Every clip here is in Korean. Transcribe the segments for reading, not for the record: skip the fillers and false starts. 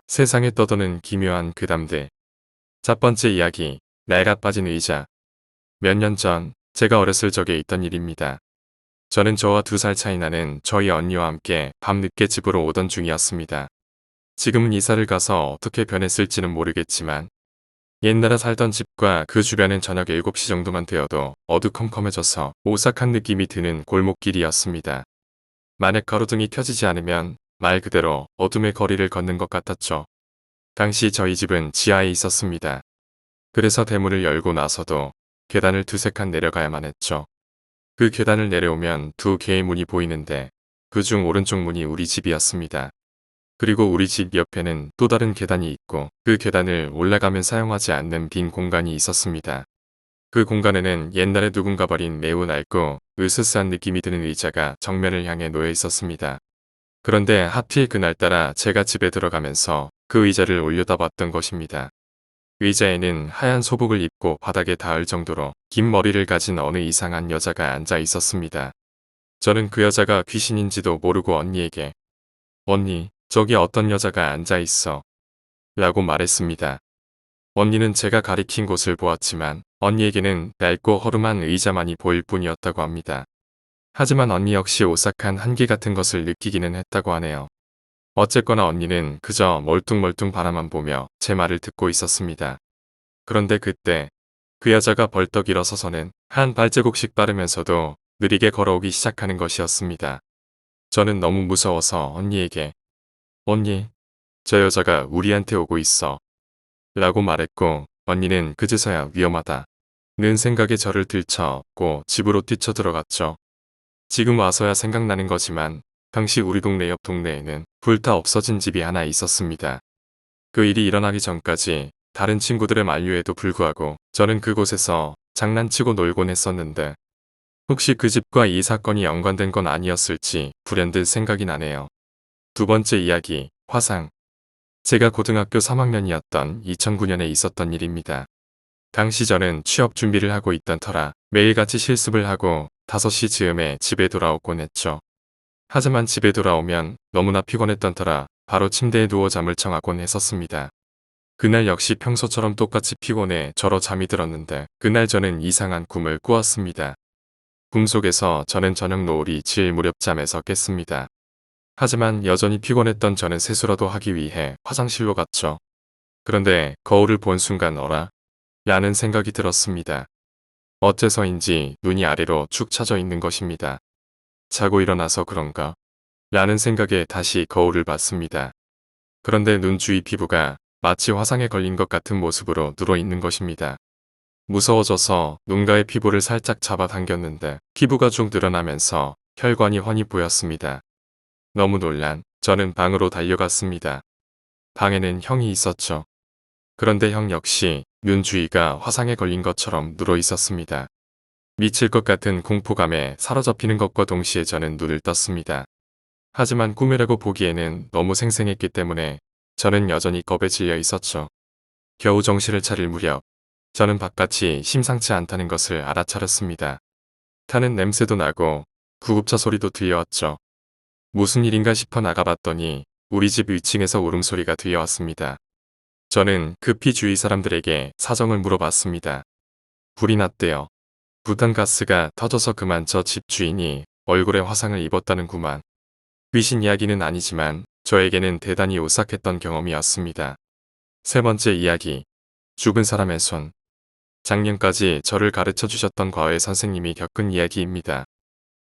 세상에 떠도는 기묘한 괴담들. 첫 번째 이야기, 낡아 빠진 의자. 몇 년 전, 제가 어렸을 적에 있던 일입니다. 저는 저와 2살 차이 나는 저희 언니와 함께 밤늦게 집으로 오던 중이었습니다. 지금은 이사를 가서 어떻게 변했을지는 모르겠지만, 옛날에 살던 집과 그 주변은 저녁 7시 정도만 되어도 어두컴컴해져서 오싹한 느낌이 드는 골목길이었습니다. 만약 가로등이 켜지지 않으면 말 그대로 어둠의 거리를 걷는 것 같았죠. 당시 저희 집은 지하에 있었습니다. 그래서 대문을 열고 나서도 계단을 2~3칸 내려가야만 했죠. 그 계단을 내려오면 2개의 문이 보이는데 그중 오른쪽 문이 우리 집이었습니다. 그리고 우리 집 옆에는 또 다른 계단이 있고 그 계단을 올라가면 사용하지 않는 빈 공간이 있었습니다. 그 공간에는 옛날에 누군가 버린 매우 낡고 으스스한 느낌이 드는 의자가 정면을 향해 놓여 있었습니다. 그런데 하필 그날따라 제가 집에 들어가면서 그 의자를 올려다봤던 것입니다. 의자에는 하얀 소복을 입고 바닥에 닿을 정도로 긴 머리를 가진 어느 이상한 여자가 앉아 있었습니다. 저는 그 여자가 귀신인지도 모르고 언니에게 "언니, 저기 어떤 여자가 앉아 있어" 라고 말했습니다. 언니는 제가 가리킨 곳을 보았지만 언니에게는 낡고 허름한 의자만이 보일 뿐이었다고 합니다. 하지만 언니 역시 오싹한 한기 같은 것을 느끼기는 했다고 하네요. 어쨌거나 언니는 그저 멀뚱멀뚱 바라만 보며 제 말을 듣고 있었습니다. 그런데 그때 그 여자가 벌떡 일어서서는 한 발자국씩 빠르면서도 느리게 걸어오기 시작하는 것이었습니다. 저는 너무 무서워서 언니에게 "언니, 저 여자가 우리한테 오고 있어" 라고 말했고, 언니는 그제서야 위험하다 는 생각에 저를 들쳐업고 집으로 뛰쳐들어갔죠. 지금 와서야 생각나는 거지만 당시 우리 동네 옆 동네에는 불타 없어진 집이 하나 있었습니다. 그 일이 일어나기 전까지 다른 친구들의 만류에도 불구하고 저는 그곳에서 장난치고 놀곤 했었는데 혹시 그 집과 이 사건이 연관된 건 아니었을지 불현듯 생각이 나네요. 두 번째 이야기, 화상. 제가 고등학교 3학년이었던 2009년에 있었던 일입니다. 당시 저는 취업 준비를 하고 있던 터라 매일같이 실습을 하고 5시 즈음에 집에 돌아오곤 했죠. 하지만 집에 돌아오면 너무나 피곤했던 터라 바로 침대에 누워 잠을 청하곤 했었습니다. 그날 역시 평소처럼 똑같이 피곤해 저러 잠이 들었는데 그날 저는 이상한 꿈을 꾸었습니다. 꿈속에서 저는 저녁 노을이 질 무렵 잠에서 깼습니다. 하지만 여전히 피곤했던 저는 세수라도 하기 위해 화장실로 갔죠. 그런데 거울을 본 순간 어라? 라는 생각이 들었습니다. 어째서인지 눈이 아래로 축 처져 있는 것입니다. 자고 일어나서 그런가? 라는 생각에 다시 거울을 봤습니다. 그런데 눈 주위 피부가 마치 화상에 걸린 것 같은 모습으로 누워있는 것입니다. 무서워져서 눈가의 피부를 살짝 잡아당겼는데 피부가 쭉 늘어나면서 혈관이 훤히 보였습니다. 너무 놀란 저는 방으로 달려갔습니다. 방에는 형이 있었죠. 그런데 형 역시 눈 주위가 화상에 걸린 것처럼 누워 있었습니다. 미칠 것 같은 공포감에 사로잡히는 것과 동시에 저는 눈을 떴습니다. 하지만 꿈이라고 보기에는 너무 생생했기 때문에 저는 여전히 겁에 질려 있었죠. 겨우 정신을 차릴 무렵 저는 바깥이 심상치 않다는 것을 알아차렸습니다. 타는 냄새도 나고 구급차 소리도 들려왔죠. 무슨 일인가 싶어 나가봤더니 우리 집 위층에서 울음소리가 들려왔습니다. 저는 급히 주위 사람들에게 사정을 물어봤습니다. 불이 났대요. 부탄가스가 터져서 그만 저 집 주인이 얼굴에 화상을 입었다는구만. 귀신 이야기는 아니지만 저에게는 대단히 오싹했던 경험이었습니다. 세 번째 이야기, 죽은 사람의 손. 작년까지 저를 가르쳐 주셨던 과외 선생님이 겪은 이야기입니다.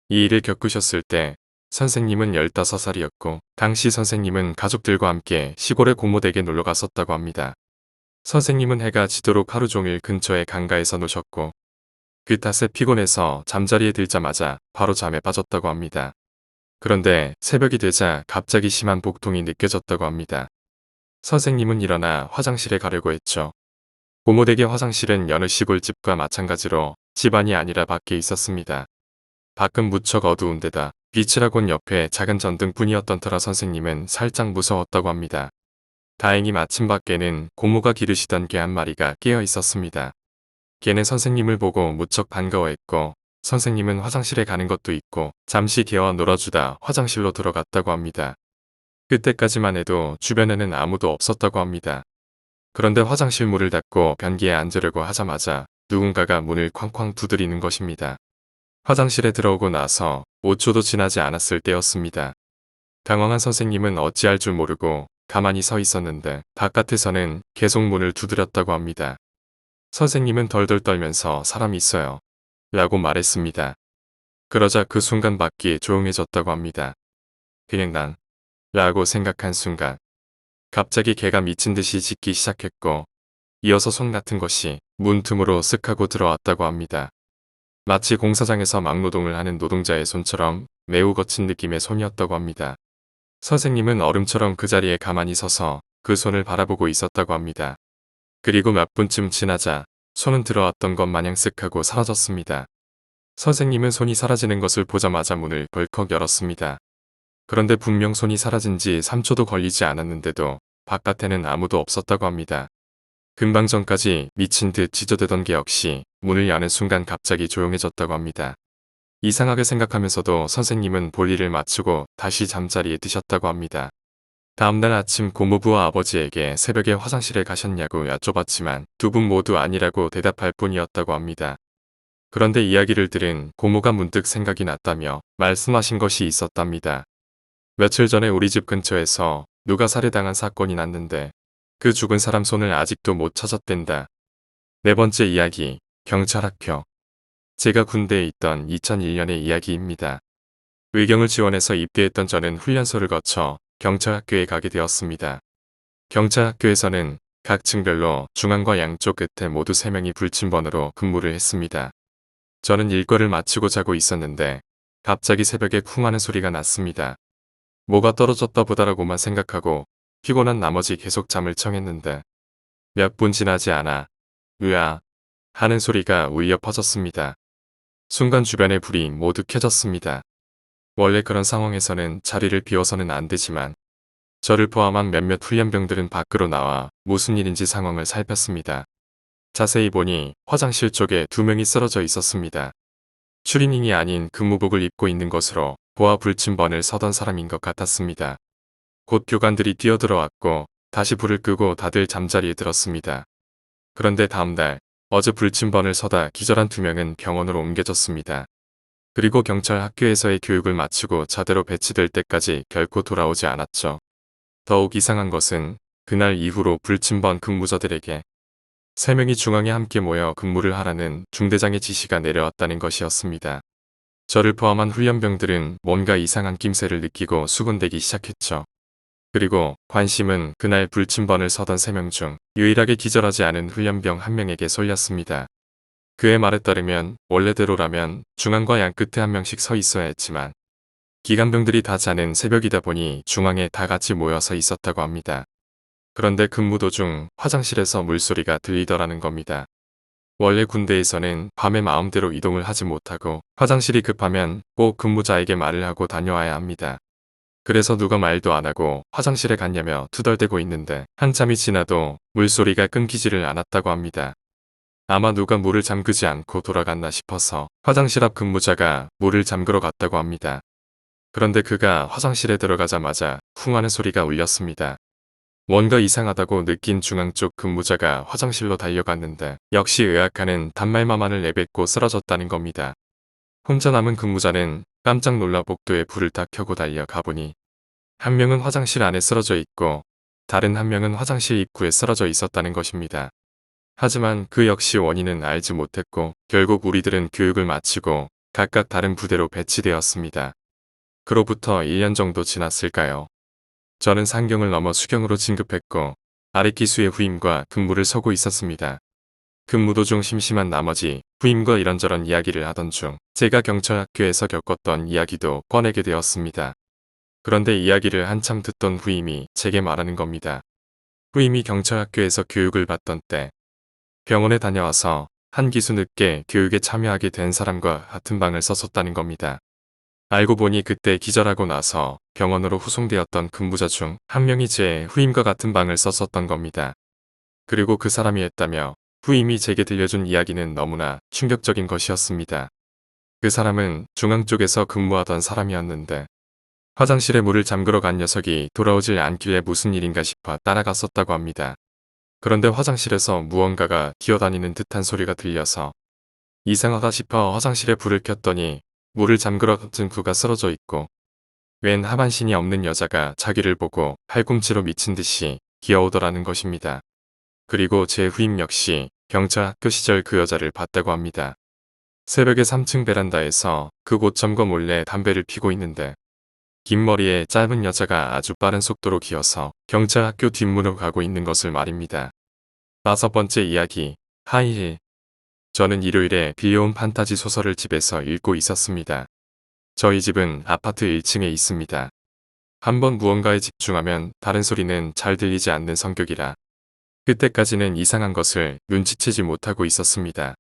이 일을 겪으셨을 때 선생님은 15살이었고 당시 선생님은 가족들과 함께 시골의 고모댁에 놀러 갔었다고 합니다. 선생님은 해가 지도록 하루 종일 근처의 강가에서 노셨고 그 탓에 피곤해서 잠자리에 들자마자 바로 잠에 빠졌다고 합니다. 그런데 새벽이 되자 갑자기 심한 복통이 느껴졌다고 합니다. 선생님은 일어나 화장실에 가려고 했죠. 고모댁의 화장실은 여느 시골집과 마찬가지로 집안이 아니라 밖에 있었습니다. 밖은 무척 어두운 데다 빛이라곤 옆에 작은 전등뿐이었던 터라 선생님은 살짝 무서웠다고 합니다. 다행히 마침 밖에는 고모가 기르시던 개 한 마리가 깨어 있었습니다. 개는 선생님을 보고 무척 반가워했고 선생님은 화장실에 가는 것도 있고 잠시 개와 놀아주다 화장실로 들어갔다고 합니다. 그때까지만 해도 주변에는 아무도 없었다고 합니다. 그런데 화장실 문을 닫고 변기에 앉으려고 하자마자 누군가가 문을 쾅쾅 두드리는 것입니다. 화장실에 들어오고 나서 5초도 지나지 않았을 때였습니다. 당황한 선생님은 어찌할 줄 모르고 가만히 서 있었는데 바깥에서는 계속 문을 두드렸다고 합니다. 선생님은 덜덜 떨면서 사람 있어요. 라고 말했습니다. 그러자 그 순간 밖이 조용해졌다고 합니다. 그냥 난 라고 생각한 순간 갑자기 개가 미친 듯이 짖기 시작했고 이어서 손 같은 것이 문틈으로 쓱 하고 들어왔다고 합니다. 마치 공사장에서 막노동을 하는 노동자의 손처럼 매우 거친 느낌의 손이었다고 합니다. 선생님은 얼음처럼 그 자리에 가만히 서서 그 손을 바라보고 있었다고 합니다. 그리고 몇 분쯤 지나자 손은 들어왔던 것 마냥 쓱 하고 사라졌습니다. 선생님은 손이 사라지는 것을 보자마자 문을 벌컥 열었습니다. 그런데 분명 손이 사라진 지 3초도 걸리지 않았는데도 바깥에는 아무도 없었다고 합니다. 금방 전까지 미친 듯 짖어대던 개 역시 문을 여는 순간 갑자기 조용해졌다고 합니다. 이상하게 생각하면서도 선생님은 볼일을 마치고 다시 잠자리에 드셨다고 합니다. 다음날 아침 고모부와 아버지에게 새벽에 화장실에 가셨냐고 여쭤봤지만 두 분 모두 아니라고 대답할 뿐이었다고 합니다. 그런데 이야기를 들은 고모가 문득 생각이 났다며 말씀하신 것이 있었답니다. 며칠 전에 우리 집 근처에서 누가 살해당한 사건이 났는데 그 죽은 사람 손을 아직도 못 찾았댄다. 네 번째 이야기, 경찰학교. 제가 군대에 있던 2001년의 이야기입니다. 의경을 지원해서 입대했던 저는 훈련소를 거쳐 경찰학교에 가게 되었습니다. 경찰학교에서는 각 층별로 중앙과 양쪽 끝에 모두 3명이 불침번으로 근무를 했습니다. 저는 일과를 마치고 자고 있었는데 갑자기 새벽에 쿵 하는 소리가 났습니다. 뭐가 떨어졌다 보다라고만 생각하고 피곤한 나머지 계속 잠을 청했는데 몇 분 지나지 않아 으아 하는 소리가 울려 퍼졌습니다. 순간 주변의 불이 모두 켜졌습니다. 원래 그런 상황에서는 자리를 비워서는 안 되지만 저를 포함한 몇몇 훈련병들은 밖으로 나와 무슨 일인지 상황을 살폈습니다. 자세히 보니 화장실 쪽에 2명이 쓰러져 있었습니다. 추리닝이 아닌 근무복을 입고 있는 것으로 보아 불침번을 서던 사람인 것 같았습니다. 곧 교관들이 뛰어들어왔고 다시 불을 끄고 다들 잠자리에 들었습니다. 그런데 다음날 어제 불침번을 서다 기절한 2명은 병원으로 옮겨졌습니다. 그리고 경찰 학교에서의 교육을 마치고 자대로 배치될 때까지 결코 돌아오지 않았죠. 더욱 이상한 것은 그날 이후로 불침번 근무자들에게 3명이 중앙에 함께 모여 근무를 하라는 중대장의 지시가 내려왔다는 것이었습니다. 저를 포함한 훈련병들은 뭔가 이상한 낌새를 느끼고 수군대기 시작했죠. 그리고 관심은 그날 불침번을 서던 3명 중 유일하게 기절하지 않은 훈련병 1명에게 쏠렸습니다. 그의 말에 따르면 원래대로라면 중앙과 양끝에 1명씩 서 있어야 했지만 기관병들이 다 자는 새벽이다 보니 중앙에 다 같이 모여서 있었다고 합니다. 그런데 근무 도중 화장실에서 물소리가 들리더라는 겁니다. 원래 군대에서는 밤에 마음대로 이동을 하지 못하고 화장실이 급하면 꼭 근무자에게 말을 하고 다녀와야 합니다. 그래서 누가 말도 안 하고 화장실에 갔냐며 투덜대고 있는데 한참이 지나도 물소리가 끊기지를 않았다고 합니다. 아마 누가 문을 잠그지 않고 돌아갔나 싶어서 화장실 앞 근무자가 문을 잠그러 갔다고 합니다. 그런데 그가 화장실에 들어가자마자 쿵 하는 소리가 울렸습니다. 뭔가 이상하다고 느낀 중앙 쪽 근무자가 화장실로 달려갔는데 역시 의학하는 단말마만을 내뱉고 쓰러졌다는 겁니다. 혼자 남은 근무자는 깜짝 놀라 복도에 불을 다 켜고 달려가보니 1명은 화장실 안에 쓰러져 있고 다른 1명은 화장실 입구에 쓰러져 있었다는 것입니다. 하지만 그 역시 원인은 알지 못했고 결국 우리들은 교육을 마치고 각각 다른 부대로 배치되었습니다. 그로부터 1년 정도 지났을까요? 저는 상경을 넘어 수경으로 진급했고 아랫기수의 후임과 근무를 서고 있었습니다. 근무 도중 심심한 나머지 후임과 이런저런 이야기를 하던 중 제가 경찰학교에서 겪었던 이야기도 꺼내게 되었습니다. 그런데 이야기를 한참 듣던 후임이 제게 말하는 겁니다. 후임이 경찰학교에서 교육을 받던 때 병원에 다녀와서 한 기수 늦게 교육에 참여하게 된 사람과 같은 방을 썼었다는 겁니다. 알고 보니 그때 기절하고 나서 병원으로 후송되었던 근무자 중 1명이 제 후임과 같은 방을 썼었던 겁니다. 그리고 그 사람이 했다며 후임이 제게 들려준 이야기는 너무나 충격적인 것이었습니다. 그 사람은 중앙 쪽에서 근무하던 사람이었는데 화장실에 물을 잠그러 간 녀석이 돌아오질 않길래 무슨 일인가 싶어 따라갔었다고 합니다. 그런데 화장실에서 무언가가 기어다니는 듯한 소리가 들려서 이상하다 싶어 화장실에 불을 켰더니 물을 잠그러 던 그가 쓰러져 있고 웬 하반신이 없는 여자가 자기를 보고 팔꿈치로 미친 듯이 기어오더라는 것입니다. 그리고 제 후임 역시 경찰 학교 시절 그 여자를 봤다고 합니다. 새벽에 3층 베란다에서 그 고점거 몰래 담배를 피고 있는데 긴 머리에 짧은 여자가 아주 빠른 속도로 기어서 경찰 학교 뒷문으로 가고 있는 것을 말입니다. 5번째 이야기, 하이힐. 저는 일요일에 빌려온 판타지 소설을 집에서 읽고 있었습니다. 저희 집은 아파트 1층에 있습니다. 한번 무언가에 집중하면 다른 소리는 잘 들리지 않는 성격이라 그때까지는 이상한 것을 눈치채지 못하고 있었습니다.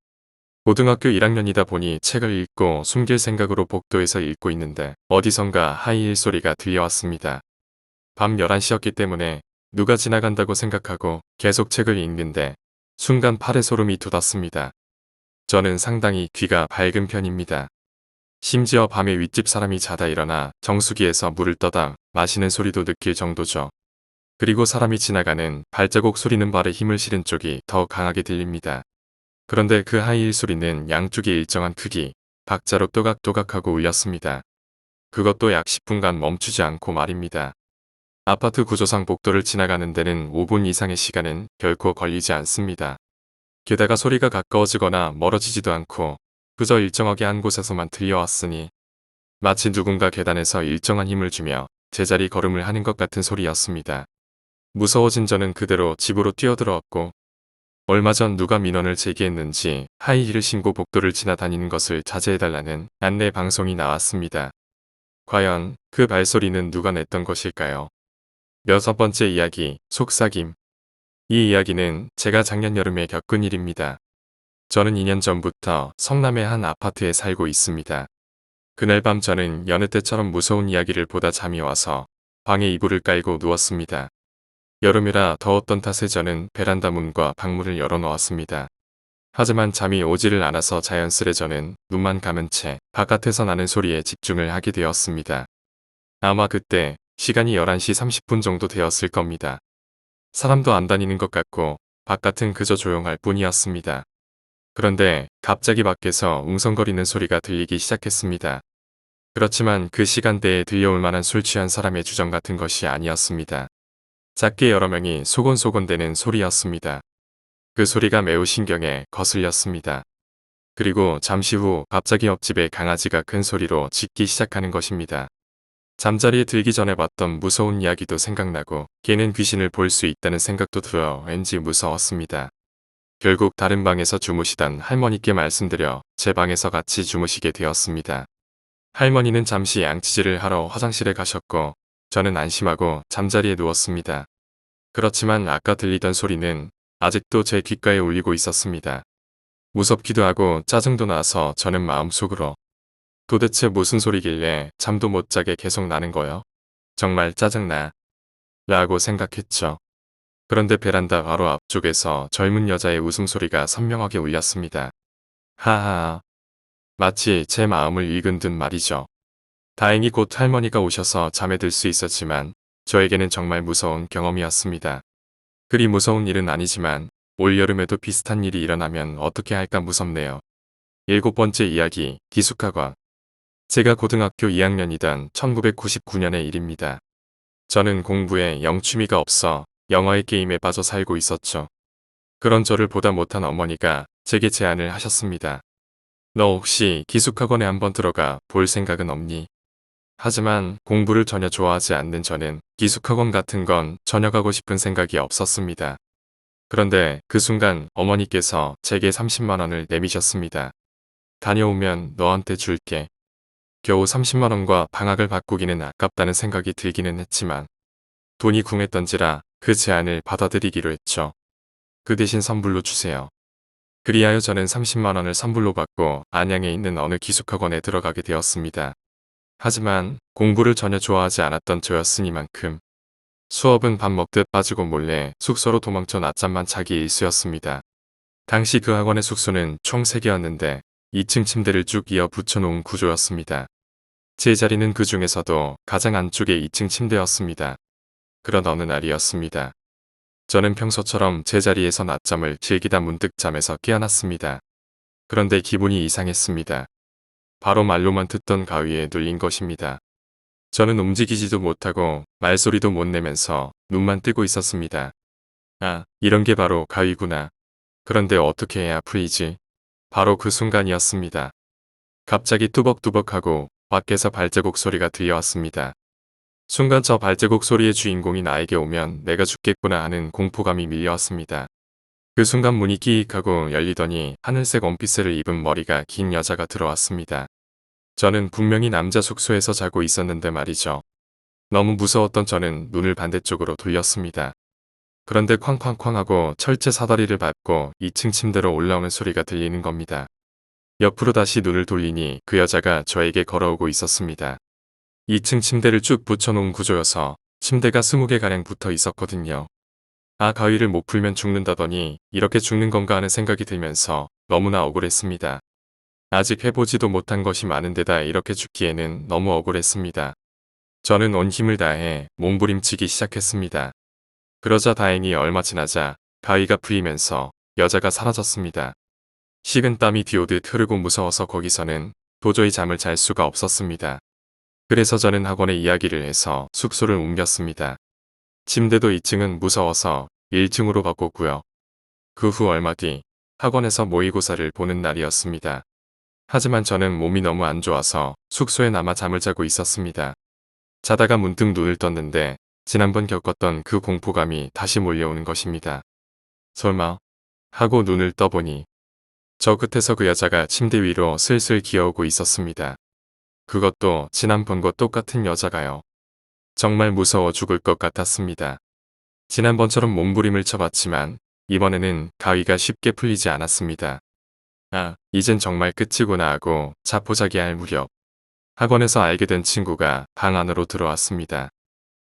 고등학교 1학년이다 보니 책을 읽고 숨길 생각으로 복도에서 읽고 있는데 어디선가 하이힐 소리가 들려왔습니다. 밤 11시였기 때문에 누가 지나간다고 생각하고 계속 책을 읽는데 순간 팔에 소름이 돋았습니다. 저는 상당히 귀가 밝은 편입니다. 심지어 밤에 윗집 사람이 자다 일어나 정수기에서 물을 떠다 마시는 소리도 느낄 정도죠. 그리고 사람이 지나가는 발자국 소리는 발에 힘을 실은 쪽이 더 강하게 들립니다. 그런데 그 하이힐 소리는 양쪽이 일정한 크기, 박자로 또각또각하고 울렸습니다. 그것도 약 10분간 멈추지 않고 말입니다. 아파트 구조상 복도를 지나가는 데는 5분 이상의 시간은 결코 걸리지 않습니다. 게다가 소리가 가까워지거나 멀어지지도 않고 그저 일정하게 한 곳에서만 들려왔으니 마치 누군가 계단에서 일정한 힘을 주며 제자리 걸음을 하는 것 같은 소리였습니다. 무서워진 저는 그대로 집으로 뛰어들어왔고 얼마 전 누가 민원을 제기했는지 하이힐을 신고 복도를 지나다니는 것을 자제해달라는 안내 방송이 나왔습니다. 과연 그 발소리는 누가 냈던 것일까요? 6번째 이야기, 속삭임. 이 이야기는 제가 작년 여름에 겪은 일입니다. 저는 2년 전부터 성남의 한 아파트에 살고 있습니다. 그날 밤 저는 여느 때처럼 무서운 이야기를 보다 잠이 와서 방에 이불을 깔고 누웠습니다. 여름이라 더웠던 탓에 저는 베란다 문과 방문을 열어놓았습니다. 하지만 잠이 오지를 않아서 자연스레 저는 눈만 감은 채 바깥에서 나는 소리에 집중을 하게 되었습니다. 아마 그때 시간이 11시 30분 정도 되었을 겁니다. 사람도 안 다니는 것 같고 바깥은 그저 조용할 뿐이었습니다. 그런데 갑자기 밖에서 웅성거리는 소리가 들리기 시작했습니다. 그렇지만 그 시간대에 들려올 만한 술 취한 사람의 주정 같은 것이 아니었습니다. 작게 여러 명이 소곤소곤대는 소리였습니다. 그 소리가 매우 신경에 거슬렸습니다. 그리고 잠시 후 갑자기 옆집의 강아지가 큰 소리로 짖기 시작하는 것입니다. 잠자리에 들기 전에 봤던 무서운 이야기도 생각나고 걔는 귀신을 볼 수 있다는 생각도 들어 왠지 무서웠습니다. 결국 다른 방에서 주무시던 할머니께 말씀드려 제 방에서 같이 주무시게 되었습니다. 할머니는 잠시 양치질을 하러 화장실에 가셨고 저는 안심하고 잠자리에 누웠습니다. 그렇지만 아까 들리던 소리는 아직도 제 귓가에 울리고 있었습니다. 무섭기도 하고 짜증도 나서 저는 마음속으로 도대체 무슨 소리길래 잠도 못 자게 계속 나는 거요? 정말 짜증나. 라고 생각했죠. 그런데 베란다 바로 앞쪽에서 젊은 여자의 웃음소리가 선명하게 울렸습니다. 하하하. 마치 제 마음을 읽은 듯 말이죠. 다행히 곧 할머니가 오셔서 잠에 들 수 있었지만 저에게는 정말 무서운 경험이었습니다. 그리 무서운 일은 아니지만 올여름에도 비슷한 일이 일어나면 어떻게 할까 무섭네요. 7번째 이야기, 기숙학원. 제가 고등학교 2학년이던 1999년의 일입니다. 저는 공부에 영 취미가 없어 영화의 게임에 빠져 살고 있었죠. 그런 저를 보다 못한 어머니가 제게 제안을 하셨습니다. 너 혹시 기숙학원에 한번 들어가 볼 생각은 없니? 하지만 공부를 전혀 좋아하지 않는 저는 기숙학원 같은 건 전혀 가고 싶은 생각이 없었습니다. 그런데 그 순간 어머니께서 제게 30만 원을 내미셨습니다. 다녀오면 너한테 줄게. 겨우 30만 원과 방학을 바꾸기는 아깝다는 생각이 들기는 했지만 돈이 궁했던지라 그 제안을 받아들이기로 했죠. 그 대신 선불로 주세요. 그리하여 저는 30만 원을 선불로 받고 안양에 있는 어느 기숙학원에 들어가게 되었습니다. 하지만 공부를 전혀 좋아하지 않았던 저였으니만큼 수업은 밥 먹듯 빠지고 몰래 숙소로 도망쳐 낮잠만 자기 일쑤였습니다. 당시 그 학원의 숙소는 총 3개였는데 2층 침대를 쭉 이어 붙여놓은 구조였습니다. 제 자리는 그 중에서도 가장 안쪽에 2층 침대였습니다. 그런 어느 날이었습니다. 저는 평소처럼 제 자리에서 낮잠을 즐기다 문득 잠에서 깨어났습니다. 그런데 기분이 이상했습니다. 바로 말로만 듣던 가위에 눌린 것입니다. 저는 움직이지도 못하고 말소리도 못 내면서 눈만 뜨고 있었습니다. 아, 이런 게 바로 가위구나. 그런데 어떻게 해야 풀리지? 바로 그 순간이었습니다. 갑자기 뚜벅뚜벅하고 밖에서 발자국 소리가 들려왔습니다. 순간 저 발자국 소리의 주인공이 나에게 오면 내가 죽겠구나 하는 공포감이 밀려왔습니다. 그 순간 문이 끼익하고 열리더니 하늘색 원피스를 입은 머리가 긴 여자가 들어왔습니다. 저는 분명히 남자 숙소에서 자고 있었는데 말이죠. 너무 무서웠던 저는 눈을 반대쪽으로 돌렸습니다. 그런데 쾅쾅쾅 하고 철제 사다리를 밟고 2층 침대로 올라오는 소리가 들리는 겁니다. 옆으로 다시 눈을 돌리니 그 여자가 저에게 걸어오고 있었습니다. 2층 침대를 쭉 붙여놓은 구조여서 침대가 20개가량 붙어 있었거든요. 아, 가위를 못 풀면 죽는다더니 이렇게 죽는 건가 하는 생각이 들면서 너무나 억울했습니다. 아직 해보지도 못한 것이 많은데다 이렇게 죽기에는 너무 억울했습니다. 저는 온 힘을 다해 몸부림치기 시작했습니다. 그러자 다행히 얼마 지나자 가위가 풀리면서 여자가 사라졌습니다. 식은 땀이 비오듯 흐르고 무서워서 거기서는 도저히 잠을 잘 수가 없었습니다. 그래서 저는 학원에 이야기를 해서 숙소를 옮겼습니다. 침대도 2층은 무서워서 1층으로 바꿨고요. 그 후 얼마 뒤 학원에서 모의고사를 보는 날이었습니다. 하지만 저는 몸이 너무 안 좋아서 숙소에 남아 잠을 자고 있었습니다. 자다가 문득 눈을 떴는데 지난번 겪었던 그 공포감이 다시 몰려오는 것입니다. 설마 하고 눈을 떠보니 저 끝에서 그 여자가 침대 위로 슬슬 기어오고 있었습니다. 그것도 지난번과 똑같은 여자가요. 정말 무서워 죽을 것 같았습니다. 지난번처럼 몸부림을 쳐봤지만 이번에는 가위가 쉽게 풀리지 않았습니다. 아, 이젠 정말 끝이구나 하고 자포자기할 무렵 학원에서 알게 된 친구가 방 안으로 들어왔습니다.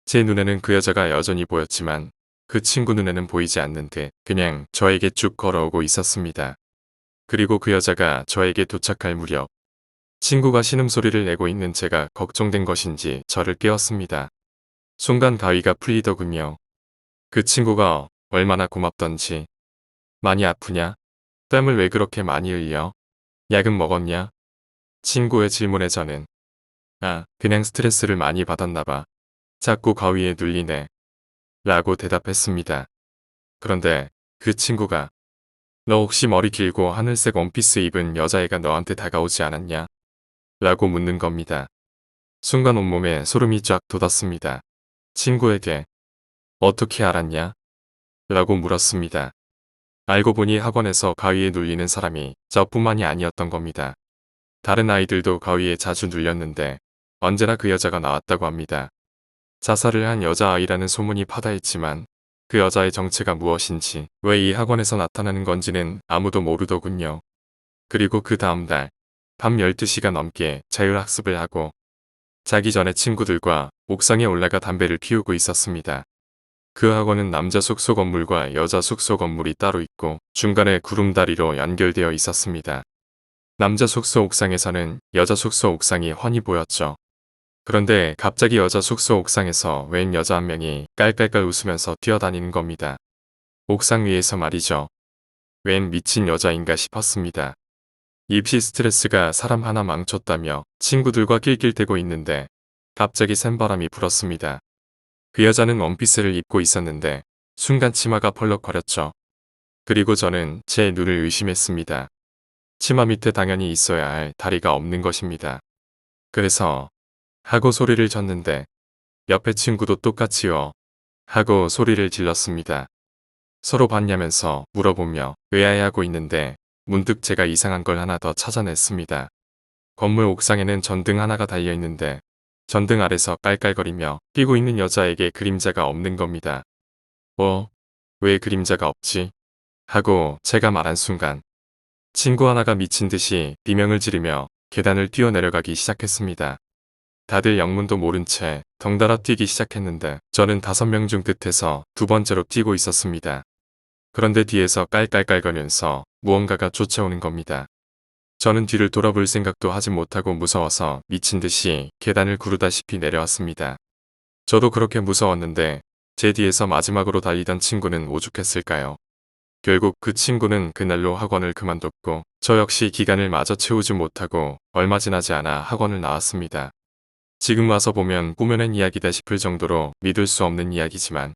제 눈에는 그 여자가 여전히 보였지만 그 친구 눈에는 보이지 않는 듯 그냥 저에게 쭉 걸어오고 있었습니다. 그리고 그 여자가 저에게 도착할 무렵 친구가 신음소리를 내고 있는 제가 걱정된 것인지 저를 깨웠습니다. 순간 가위가 풀리더군요. 그 친구가 얼마나 고맙던지. 많이 아프냐? 땀을 왜 그렇게 많이 흘려? 약은 먹었냐? 친구의 질문에 저는 아, 그냥 스트레스를 많이 받았나봐. 자꾸 가위에 눌리네. 라고 대답했습니다. 그런데 그 친구가 너 혹시 머리 길고 하늘색 원피스 입은 여자애가 너한테 다가오지 않았냐? 라고 묻는 겁니다. 순간 온몸에 소름이 쫙 돋았습니다. 친구에게 어떻게 알았냐? 라고 물었습니다. 알고 보니 학원에서 가위에 눌리는 사람이 저뿐만이 아니었던 겁니다. 다른 아이들도 가위에 자주 눌렸는데 언제나 그 여자가 나왔다고 합니다. 자살을 한 여자아이라는 소문이 파다했지만 그 여자의 정체가 무엇인지 왜 이 학원에서 나타나는 건지는 아무도 모르더군요. 그리고 그 다음 날 밤 12시가 넘게 자율학습을 하고 자기 전에 친구들과 옥상에 올라가 담배를 피우고 있었습니다. 그 학원은 남자 숙소 건물과 여자 숙소 건물이 따로 있고 중간에 구름다리로 연결되어 있었습니다. 남자 숙소 옥상에서는 여자 숙소 옥상이 훤히 보였죠. 그런데 갑자기 여자 숙소 옥상에서 웬 여자 한 명이 깔깔깔 웃으면서 뛰어다니는 겁니다. 옥상 위에서 말이죠. 웬 미친 여자인가 싶었습니다. 입시 스트레스가 사람 하나 망쳤다며 친구들과 낄낄대고 있는데 갑자기 센 바람이 불었습니다. 그 여자는 원피스를 입고 있었는데 순간 치마가 펄럭거렸죠. 그리고 저는 제 눈을 의심했습니다. 치마 밑에 당연히 있어야 할 다리가 없는 것입니다. 그래서 하고 소리를 졌는데 옆에 친구도 똑같이요 하고 소리를 질렀습니다. 서로 봤냐면서 물어보며 의아해하고 있는데 문득 제가 이상한 걸 하나 더 찾아냈습니다. 건물 옥상에는 전등 하나가 달려있는데 전등 아래서 깔깔거리며 뛰고 있는 여자에게 그림자가 없는 겁니다. 왜 그림자가 없지? 하고 제가 말한 순간 친구 하나가 미친 듯이 비명을 지르며 계단을 뛰어내려가기 시작했습니다. 다들 영문도 모른 채 덩달아 뛰기 시작했는데 저는 5명 중 끝에서 두 번째로 뛰고 있었습니다. 그런데 뒤에서 깔깔깔거리면서 무언가가 쫓아오는 겁니다. 저는 뒤를 돌아볼 생각도 하지 못하고 무서워서 미친 듯이 계단을 구르다시피 내려왔습니다. 저도 그렇게 무서웠는데 제 뒤에서 마지막으로 달리던 친구는 오죽했을까요? 결국 그 친구는 그날로 학원을 그만뒀고 저 역시 기간을 마저 채우지 못하고 얼마 지나지 않아 학원을 나왔습니다. 지금 와서 보면 꾸며낸 이야기다 싶을 정도로 믿을 수 없는 이야기지만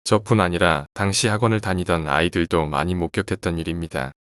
저뿐 아니라 당시 학원을 다니던 아이들도 많이 목격했던 일입니다.